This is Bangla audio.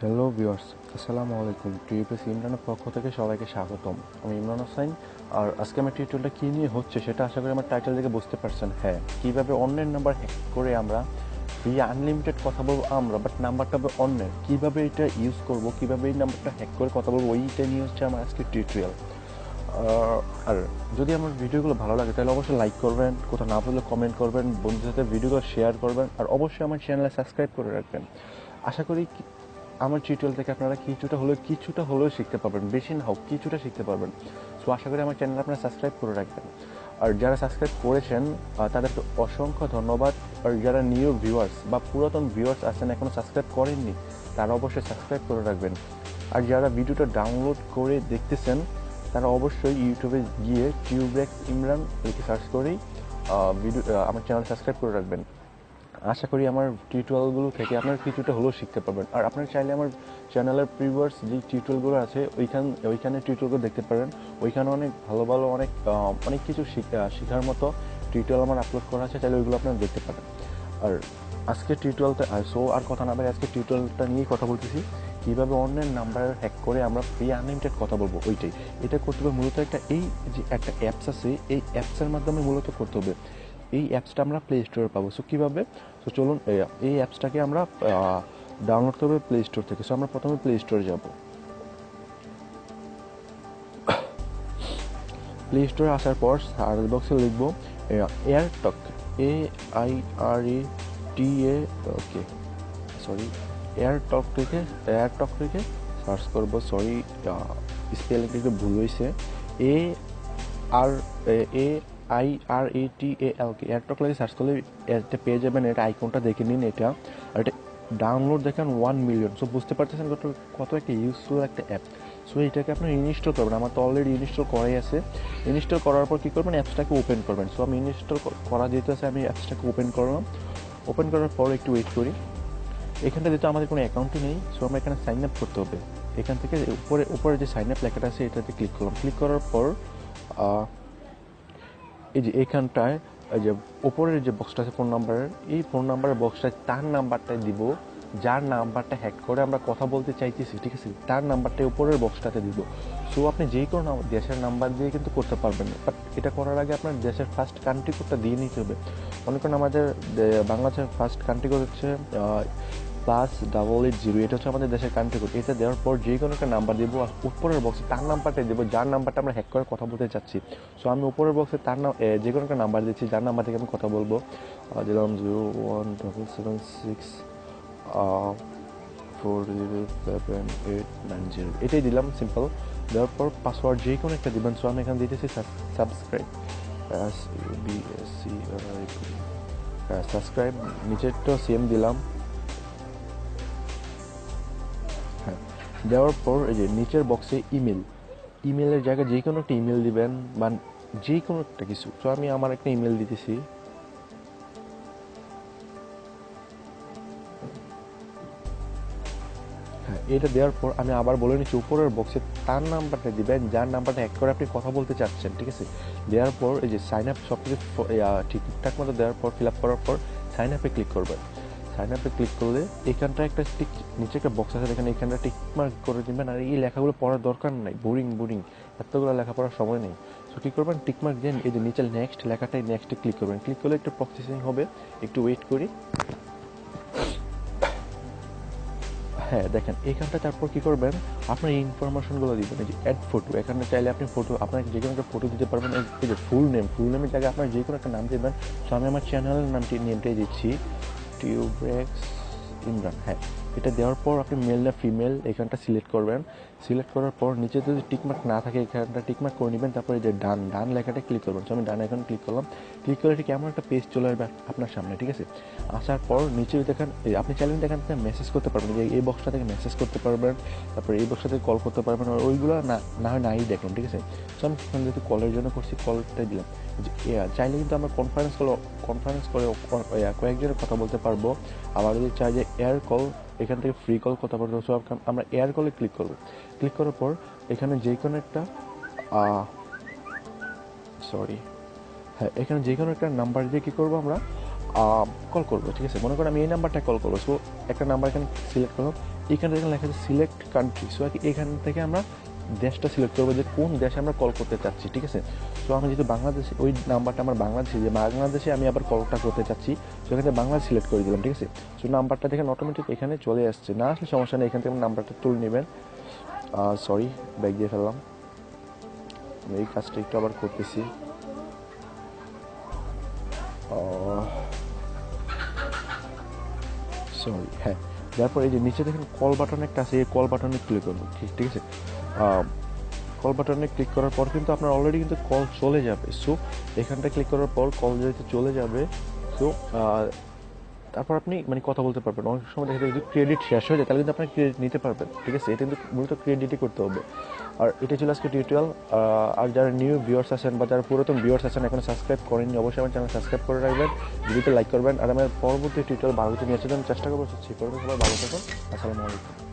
হ্যালো ভিউয়ার্স, আসসালামু আলাইকুম। টিউপিএস ইমরানের পক্ষ থেকে সবাইকে স্বাগতম। আমি ইমরান হোসাইন। আর আজকে আমার টিউটোরিয়ালটা কী নিয়ে হচ্ছে সেটা আশা করি আমার টাইটেল দেখে বুঝতে পারছেন। হ্যাঁ, কীভাবে অন্যের নাম্বার হ্যাক করে আমরা আনলিমিটেড কথা বলবো আমরা, বাট নাম্বারটা হবে অন্যের। কীভাবে এটা ইউজ করব, কীভাবে এই নাম্বারটা হ্যাক করে কথা বলবো, ওইটা নিয়ে হচ্ছে আমার আজকে টিউটোরিয়াল। আর যদি আমার ভিডিওগুলো ভালো লাগে তাহলে অবশ্যই লাইক করবেন, কোথাও না বললে কমেন্ট করবেন, বন্ধুদের সাথে ভিডিওগুলো শেয়ার করবেন, আর অবশ্যই আমার চ্যানেলে সাবস্ক্রাইব করে রাখবেন। আশা করি আমার টিউটোরিয়াল থেকে আপনারা কিছুটা হলেও শিখতে পারবেন, বেশি না হোক কিছুটা শিখতে পারবেন। সো আশা করি আমার চ্যানেল আপনারা সাবস্ক্রাইব করে রাখবেন। আর যারা সাবস্ক্রাইব করেছেন তাদেরকে অসংখ্য ধন্যবাদ। আর যারা নিউ ভিউয়ার্স বা পুরাতন ভিউয়ার্স আছেন এখনও সাবস্ক্রাইব করেননি, তারা অবশ্যই সাবস্ক্রাইব করে রাখবেন। আর যারা ভিডিওটা ডাউনলোড করে দেখতেছেন তারা অবশ্যই ইউটিউবে গিয়ে টিউব্রেক্স ইমরান লিখে সার্চ করেই আমার চ্যানেল সাবস্ক্রাইব করে রাখবেন। আশা করি আমার টিউটোরিয়ালগুলো থেকে আপনারা কিছুটা হলেও শিখতে পারবেন। আর আপনারা চাইলে আমার চ্যানেলের প্রিভিয়াস যে টিউটোরিয়ালগুলো আছে ওইখানে টিউটোরিয়ালগুলো দেখতে পারেন। ওইখানে অনেক ভালো অনেক কিছু শেখার মতো টিউটোরিয়াল আমার আপলোড করা আছে, চাইলে ওইগুলো আপনারা দেখতে পারেন। আর আজকে টিউটোরিয়ালটা আর কথা না বলে আজকে টিউটোরিয়ালটা নিয়েই কথা বলতেছি, কীভাবে অন্যের নাম্বার হ্যাক করে আমরা আনলিমিটেড কথা বলবো। এটা করতে হবে মূলত একটা অ্যাপস আছে, এই অ্যাপসের মাধ্যমে মূলত করতে হবে। এই অ্যাপসটা আমরা প্লে স্টোরে পাবো। সো কীভাবে? সো চলুন এই অ্যাপসটাকে আমরা ডাউনলোড করবো প্লে স্টোর থেকে। সো আমরা প্রথমে প্লে স্টোরে যাব। প্লে স্টোরে আসার পর সার্চ বক্সে লিখব এয়ারটক, AIRETA, ওকে সরি, এয়ারটক থেকে সার্চ করব। সরি, স্পেলিংটা একটু ভুল হয়েছে। AIRETALK, এয়ারটক লাগে সার্চ করলে এটা পেয়ে যাবেন। এটা আইকনটা দেখে নিন। এটা আর এটা ডাউনলোড দেখেন 1 মিলিয়ন। সো বুঝতে পারতেছেন কত একটা ইউজফুল একটা অ্যাপ। সো এটাকে আপনার ইনস্টল করবেন। আমার তো অলরেডি ইনস্টল করাই আছে। ইনস্টল করার পর কী করবেন, অ্যাপসটাকে ওপেন করবেন। সো আমি ইনস্টল করা যেহেতু আছে আমি অ্যাপসটাকে ওপেন করলাম। ওপেন করার পর একটু ওয়েট করি। এখানটা যেহেতু আমাদের কোনো অ্যাকাউন্টই নেই, সো আমরা এখানে সাইন আপ করতে হবে। এখান থেকে উপরে যে সাইন আপ লেখাটা আছে এটাতে ক্লিক করলাম। ক্লিক করার পর এই যে এখানটায় এই যে ওপরের যে বক্সটা আছে ফোন নাম্বারের, এই ফোন নাম্বারের বক্সটায় তার নাম্বারটাই দিব, যার নাম্বারটা হ্যাক করে আমরা কথা বলতে চাইতেছি, ঠিক আছে? তার নাম্বারটা উপরের বক্সটাতে দিব। সো আপনি যে কোনো দেশের নাম্বার দিয়ে কিন্তু করতে পারবেন, বাট এটা করার আগে আপনার দেশের ফার্স্ট কান্ট্রি কোডটা দিয়ে নিতে হবে। মনে করেন আমাদের বাংলাদেশের ফার্স্ট কান্ট্রি কোড হচ্ছে +880, এটা হচ্ছে আমাদের দেশের কান্ট্রি কোড। এটা দেওয়ার পর যে কোনো একটা নাম্বার দেবো, আর উপরের বক্সে তার নাম্বারটাই দেবো যার নাম্বারটা আমরা হ্যাক করে কথা বলতে চাচ্ছি। সো আমি উপরের বক্সে তার যে কোনো একটা নাম্বার দিচ্ছি, যার নাম্বার থেকে আমি কথা বলবো। দিলাম 0177640789, এটাই দিলাম সিম্পল। দেওয়ার পর পাসওয়ার্ড যে কোনো একটা দিবেন। সো আমি এখানে দিতেছি সাবস্ক্রাইব, সাবস্ক্রাইব, নিচেরটা সেম দিলাম। হ্যাঁ, দেওয়ার পর এই যে নিচের বক্সে ইমেলের জায়গায় যে কোনো একটা ইমেল দিবেন বা যে কোনো একটা কিছু। তো আমি আমার একটা ইমেল দিতেছি। হ্যাঁ, এটা দেওয়ার পর আমি আবার বলে নিচ্ছি উপরের বক্সে তার নাম্বারটা দিবেন যার নাম্বারটা হ্যাক করে আপনি কথা বলতে চাচ্ছেন, ঠিক আছে? দেওয়ার পর এই যে সাইন আপ সব কিছু ঠিকঠাক মতো দেওয়ার পর ফিল আপ করার পর সাইন আপে ক্লিক করবেন। সাইন আপে ক্লিক করলে এখানটা একটা টিক, নিচে একটা বক্স আছে দেখেন, এখানটা টিক মার্ক করে দিবেন। আর এই লেখাগুলো পড়ার দরকার নাই, বোরিং এতগুলো লেখা পড়ার সময় নেই। সো কী করবেন, টিক মার্ক দেন, এই যে নিচে নেক্সট লেখাটাই নেক্সটে ক্লিক করবেন। ক্লিক করলে একটু প্রসেসিং হবে, একটু ওয়েট করি। হ্যাঁ দেখেন এইখানটা। তারপর কী করবেন, আপনার এই ইনফরমেশনগুলো দিবেন। এই যে অ্যাড ফটো, এখানে চাইলে আপনি ফটো, আপনার যে কোনো একটা ফটো দিতে পারবেন। এই যে ফুল নেমের জায়গায় আপনার যে কোনো একটা নাম দেবেন। সো আমি আমার চ্যানেলের নেমটাই দিচ্ছি, টিউব্রেক্স ইমরান। হ্যাঁ, এটা দেওয়ার পর আপনি মেল না ফিমেল এখানটা সিলেক্ট করবেন। সিলেক্ট করার পর নিচে যদি টিকমার্ক না থাকে এখানটা টিকমার্ক করে নেবেন। তারপরে এই যে ডান লেখাটা ক্লিক করবেন। সো আমি ডান এখন ক্লিক করলাম। ক্লিক করে ঠিক এমন একটা পেজ চলে আসবে আপনার সামনে, ঠিক আছে? আসার পর নিচে দেখেন আপনি চাইলে এখান থেকে মেসেজ করতে পারবেন, যে এই বক্সটা থেকে মেসেজ করতে পারবেন, তারপরে এই বক্সটা থেকে কল করতে পারবেন। আর ওইগুলো না হয় নাই দেখুন, ঠিক আছে? সো আমি যেহেতু কলের জন্য করছি কলটাই দিলাম। যে চাইলে কিন্তু আমরা কনফারেন্স করে কয়েকজনের কথা বলতে পারবো। আবার যদি চাই যে এয়ার কল, এখান থেকে ফ্রি কল কথা বলতে, সো আমরা এয়ার কলে ক্লিক করবো। ক্লিক করার পর এখানে যে কোনো একটা হ্যাঁ, এখানে যে কোনো একটা নাম্বার দিয়ে কী করবো আমরা কল করবো, ঠিক আছে? মনে করেন আমি এই নাম্বারটা কল করবো। সো একটা নাম্বার এখানে সিলেক্ট করলাম, এখানে দেখেন লেখা আছে সিলেক্ট কান্ট্রি। সো এখান থেকে আমরা দেশটা সিলেক্ট করবো যে কোন দেশে আমরা কল করতে চাচ্ছি, ঠিক আছে? সো আমি যেহেতু বাংলাদেশে, ওই নাম্বারটা আমার বাংলাদেশে, যে বাংলাদেশে আমি আবার কলটা করতে চাচ্ছি, সো এখানে বাংলাদেশ সিলেক্ট করে দিলাম, ঠিক আছে? সো নাম্বারটা দেখেন অটোমেটিক এখানে চলে আসছে। না আসলে সমস্যা নেই, এখান থেকে নাম্বারটা তুলে নেবেন। সরি, ব্যাগ দিয়ে ফেললাম। আমি এই কাজটা একটু আবার করতেছি। সরি, হ্যাঁ। তারপর এই যে নিচে দেখেন কল বাটন একটা আছে, এই কল বাটনে ক্লিক করবো, ঠিক আছে? কল বাটনে ক্লিক করার পর কিন্তু আপনার অলরেডি কিন্তু কল চলে যাবে। সো এখানটা ক্লিক করার পর কল যেহেতু চলে যাবে, সো তারপর আপনি মানে কথা বলতে পারবেন। অনেক সময় দেখা যায় যদি ক্রেডিট শেষ হয়ে যায় তাহলে কিন্তু আপনার ক্রেডিট নিতে পারবেন, ঠিক আছে? এটা কিন্তু মূলত ক্রেডিটই করতে হবে। আর এটা ছিল আজকে টিউটোরিয়াল। আর যারা নিউ ভিউয়ার্স আছেন বা যারা পুরাতন ভিউয়ার্স আছেন এখনো সাবস্ক্রাইব করেননি, অবশ্যই আমার চ্যানেল সাবস্ক্রাইব করে রাখবেন, ভিডিওতে লাইক করবেন। আর আমার পরবর্তী টিউটোরিয়াল ভালো কিছু নিয়ে আসার জন্য চেষ্টা করবো। সবাই ভালো থাকুন। আসসালামু আলাইকুম।